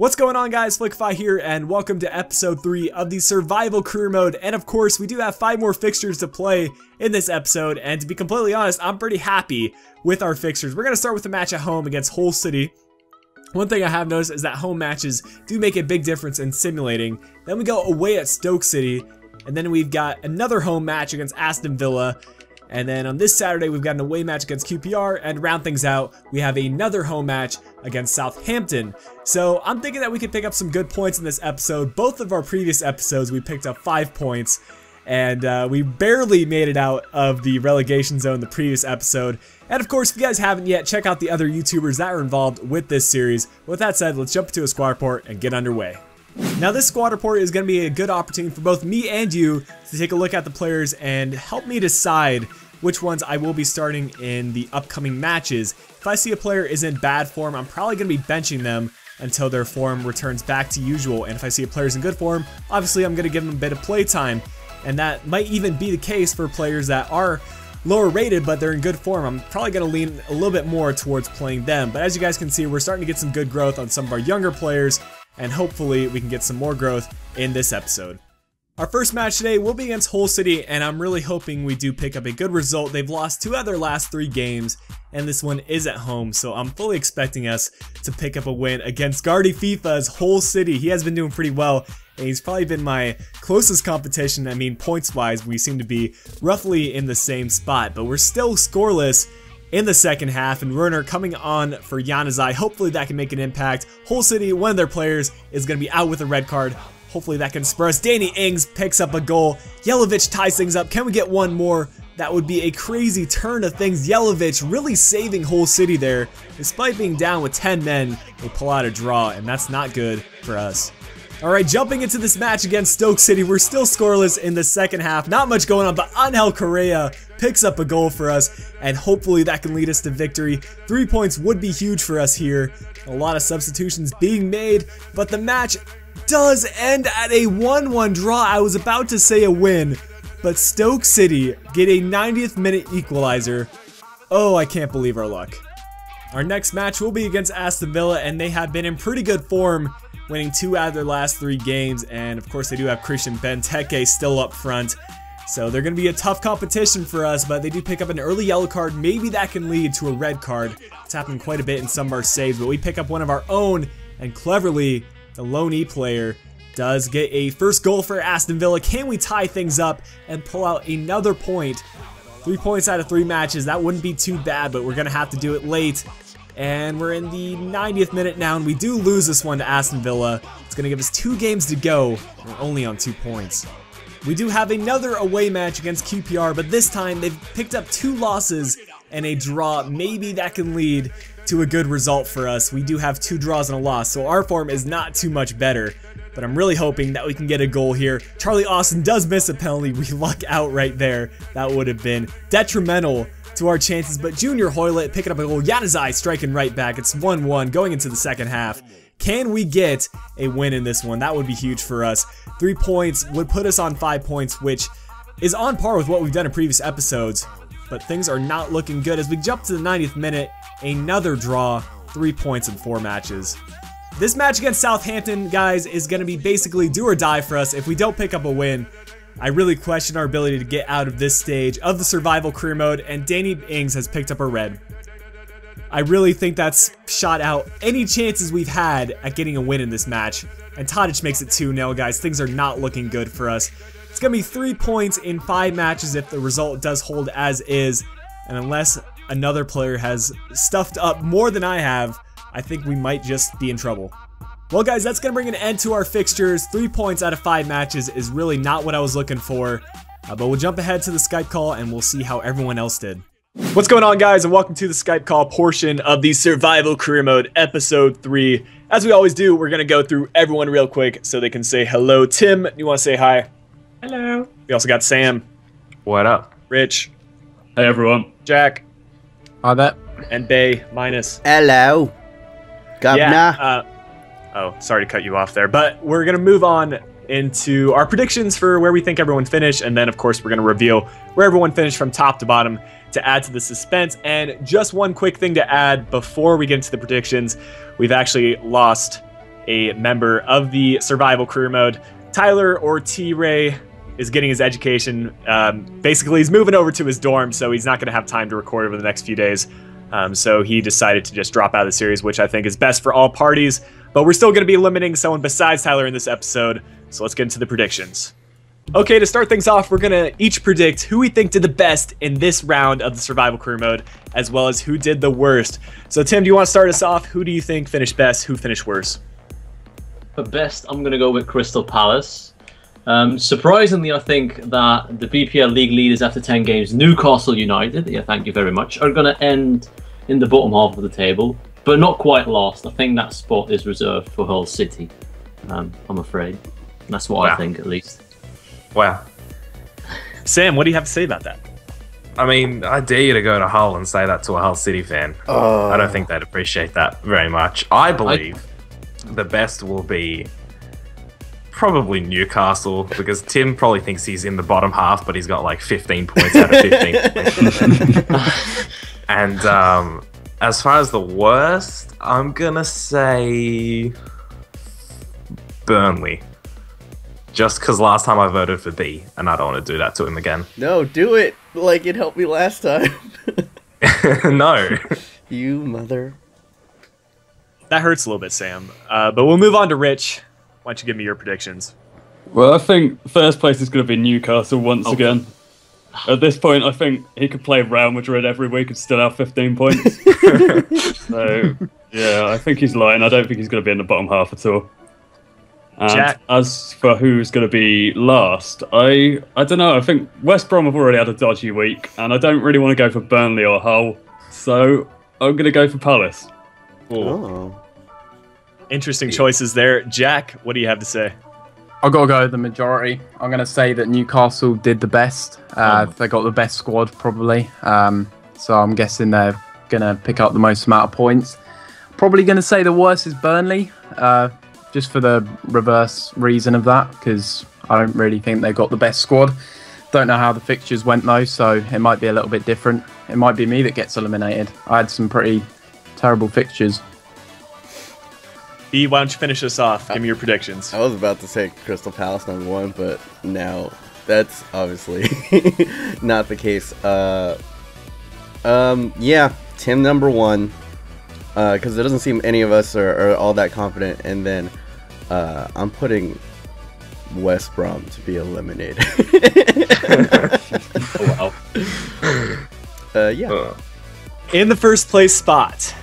What's going on, guys? Flickify here, and welcome to episode 3 of the survival career mode. And of course, we do have 5 more fixtures to play in this episode, and to be completely honest, I'm pretty happy with our fixtures. We're going to start with a match at home against Hull City. One thing I have noticed is that home matches do make a big difference in simulating. Then we go away at Stoke City, and then we've got another home match against Aston Villa. And then on this Saturday, we've got an away match against QPR, and to round things out, we have another home match against Southampton. So I'm thinking that we could pick up some good points in this episode. Both of our previous episodes, we picked up 5 points, and we barely made it out of the relegation zone the previous episode. And of course, if you guys haven't yet, check out the other YouTubers that are involved with this series. With that said, let's jump into a squad report and get underway. Now, this squad report is going to be a good opportunity for both me and you to take a look at the players and help me decide which ones I will be starting in the upcoming matches. If I see a player is in bad form, I'm probably going to be benching them until their form returns back to usual. And if I see a player's in good form, obviously I'm going to give them a bit of play time. And that might even be the case for players that are lower rated, but they're in good form. I'm probably going to lean a little bit more towards playing them. But as you guys can see, we're starting to get some good growth on some of our younger players, and hopefully we can get some more growth in this episode. Our first match today will be against Hull City, and I'm really hoping we do pick up a good result. They've lost 2 out of their last 3 games, and this one is at home, so I'm fully expecting us to pick up a win against Guardy FIFA's Hull City. He has been doing pretty well, and he's probably been my closest competition. I mean, points-wise, we seem to be roughly in the same spot, but we're still scoreless in the second half, and Werner coming on for Januzaj. Hopefully that can make an impact. Hull City, one of their players, is going to be out with a red card. Hopefully that can spur us. Danny Ings picks up a goal. Yelovich ties things up. Can we get one more? That would be a crazy turn of things. Yelovich really saving Hull City there. Despite being down with 10 men, they pull out a draw, and that's not good for us. Alright, jumping into this match against Stoke City, we're still scoreless in the second half. Not much going on, but Angel Correa picks up a goal for us, and hopefully that can lead us to victory. 3 points would be huge for us here. A lot of substitutions being made, but the match does end at a 1-1 draw. I was about to say a win, but Stoke City get a 90th minute equalizer. Oh, I can't believe our luck. Our next match will be against Aston Villa, and they have been in pretty good form, winning 2 out of their last 3 games, and of course they do have Christian Benteke still up front. So they're going to be a tough competition for us, but they do pick up an early yellow card. Maybe that can lead to a red card. It's happened quite a bit in some of our saves, but we pick up one of our own, and cleverly, the lone E player does get a first goal for Aston Villa. Can we tie things up and pull out another point? 3 points out of 3 matches. That wouldn't be too bad, but we're going to have to do it late. And we're in the 90th minute now, and we do lose this one to Aston Villa. It's going to give us 2 games to go. We're only on 2 points. We do have another away match against QPR, but this time they've picked up 2 losses and a draw. Maybe that can lead to a good result for us. We do have 2 draws and a loss, so our form is not too much better. But I'm really hoping that we can get a goal here. Charlie Austin does miss a penalty. We luck out right there. That would have been detrimental to our chances, but Junior Hoylett picking up a goal. Januzaj striking right back. It's 1-1 going into the second half. Can we get a win in this one? That would be huge for us. 3 points would put us on 5 points, which is on par with what we've done in previous episodes. But things are not looking good as we jump to the 90th minute. Another draw, 3 points in 4 matches. This match against Southampton, guys, is going to be basically do or die for us. If we don't pick up a win, I really question our ability to get out of this stage of the survival career mode, and Danny Ings has picked up a red. I really think that's shot out any chances we've had at getting a win in this match. And Tadic makes it 2-0, guys. Things are not looking good for us. It's going to be 3 points in 5 matches if the result does hold as is. And unless another player has stuffed up more than I have, I think we might just be in trouble. Well, guys, that's going to bring an end to our fixtures. 3 points out of 5 matches is really not what I was looking for. But we'll jump ahead to the Skype call and we'll see how everyone else did. What's going on, guys, and welcome to the Skype call portion of the survival career mode episode 3. As we always do, we're going to go through everyone real quick so they can say hello. Tim, you want to say hi? Hello. We also got Sam. What up? Rich. Hey, everyone. Jack. Hi there. And Bay minus. Hello. Governor. Yeah, oh, sorry to cut you off there, but we're going to move on into our predictions for where we think everyone finished, and then, of course, we're going to reveal where everyone finished from top to bottom to add to the suspense. And just one quick thing to add before we get into the predictions, we've actually lost a member of the survival career mode. Tyler, or T-Ray, is getting his education. Basically, he's moving over to his dorm, so he's not going to have time to record over the next few days. So he decided to just drop out of the series, which I think is best for all parties. But we're still going to be eliminating someone besides Tyler in this episode, so let's get into the predictions. Okay, to start things off, we're going to each predict who we think did the best in this round of the survival career mode, as well as who did the worst. So Tim, do you want to start us off? Who do you think finished best? Who finished worse? For best, I'm going to go with Crystal Palace. Surprisingly, I think that the BPL league leaders after 10 games, Newcastle United, yeah, thank you very much, are going to end in the bottom half of the table, but not quite last. I think that spot is reserved for Hull City, I'm afraid. That's what I think, at least. Wow. Sam, what do you have to say about that? I mean, I dare you to go to Hull and say that to a Hull City fan. I don't think they'd appreciate that very much. I believe the best will be probably Newcastle, because Tim probably thinks he's in the bottom half, but he's got like 15 points out of 15 points. And as far as the worst, I'm going to say Burnley. Just because last time I voted for B, and I don't want to do that to him again. No, do it like it helped me last time. No. You mother. That hurts a little bit, Sam. But we'll move on to Rich. Why don't you give me your predictions? Well, I think first place is going to be Newcastle once again. At this point, I think he could play Real Madrid every week and still have 15 points. So, yeah, I think he's lying. I don't think he's going to be in the bottom half at all. And Jack. as for who's going to be last, I don't know. I think West Brom have already had a dodgy week, and I don't really want to go for Burnley or Hull, so I'm going to go for Palace. Oh. Interesting choices there. Jack, what do you have to say? I've got to go with the majority. I'm going to say that Newcastle did the best. They got the best squad, probably. So I'm guessing they're going to pick up the most amount of points. Probably going to say the worst is Burnley, just for the reverse reason of that, because I don't really think they've got the best squad. Don't know how the fixtures went, though, so it might be a little bit different. It might be me that gets eliminated. I had some pretty terrible fixtures. B, why don't you finish us off? Give me your predictions. I was about to say Crystal Palace #1, but now that's obviously not the case. Yeah, Tim #1, because it doesn't seem any of us are all that confident, and then I'm putting West Brom to be eliminated. Oh, wow. Yeah. In the first place spot,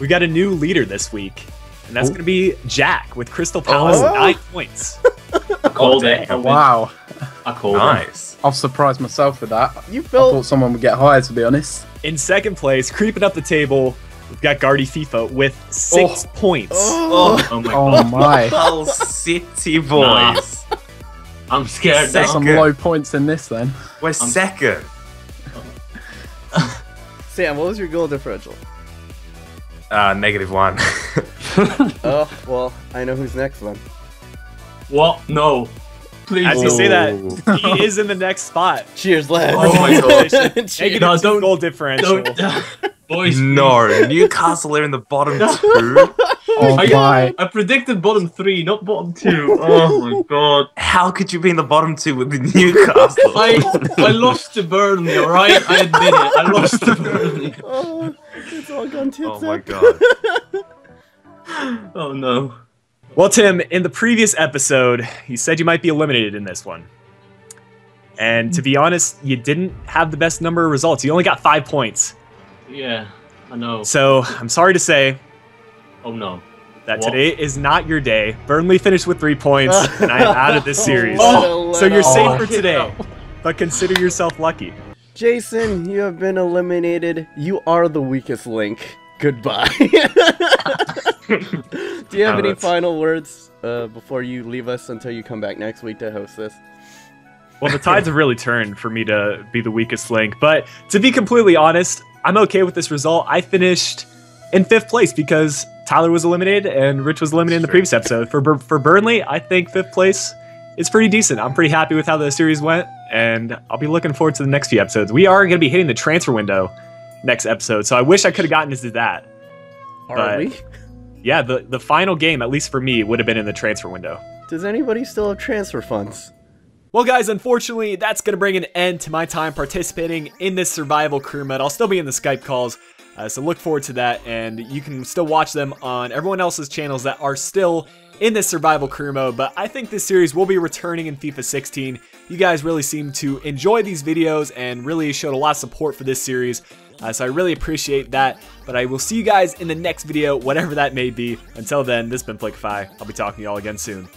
we got a new leader this week, and that's going to be Jack with Crystal Palace, 9 points. I called it. Wow. I called it. Nice. I've surprised myself with that. You I felt thought someone would get higher, to be honest. In second place, creeping up the table, we've got Guardy FIFA with 6 points. Oh my Oh god. my. Hull City boys. I'm scared There's now. some Second. low points in this, then. We're second. Sam, what was your goal differential? -1. Oh, well, I know who's next then. What? No. Please. As you no. say that, he is in the next spot. Cheers, lads. Oh my god. Negative No, 2 don't- goal differential. Don't. Boys. No, Newcastle are in the bottom 2. Oh my. I predicted bottom 3, not bottom 2. Oh my god. How could you be in the bottom 2 with the Newcastle? I lost to Burnley, alright? I admit it. I lost to Burnley. Oh, it's all gone tits Oh my up. god. Oh no. Well, Tim, in the previous episode, you said you might be eliminated in this one. And to be honest, you didn't have the best number of results. You only got 5 points. Yeah, I know. So I'm sorry to say Oh no. that What? today is not your day. Burnley finished with 3 points, and I am out of this series. Oh, So you're safe Oh, for shit, today, no. but consider yourself lucky. Jason, you have been eliminated. You are the weakest link. Goodbye. Do you have any that's- final words before you leave us until you come back next week to host this? Well, the tides have really turned for me to be the weakest link, but to be completely honest, I'm okay with this result. I finished in 5th place because Tyler was eliminated and Rich was eliminated in the previous episode. For Burnley, I think 5th place is pretty decent. I'm pretty happy with how the series went, and I'll be looking forward to the next few episodes. We are going to be hitting the transfer window next episode, so I wish I could have gotten into that. Are But- we? yeah, the final game, at least for me, would have been in the transfer window. Does anybody still have transfer funds? Well, guys, unfortunately, that's going to bring an end to my time participating in this survival career mode. I'll still be in the Skype calls, so look forward to that, and you can still watch them on everyone else's channels that are still in this survival career mode. But I think this series will be returning in FIFA 16. You guys really seem to enjoy these videos and really showed a lot of support for this series, so I really appreciate that. But I will see you guys in the next video, whatever that may be. Until then, this has been Flickify. I'll be talking to y'all again soon.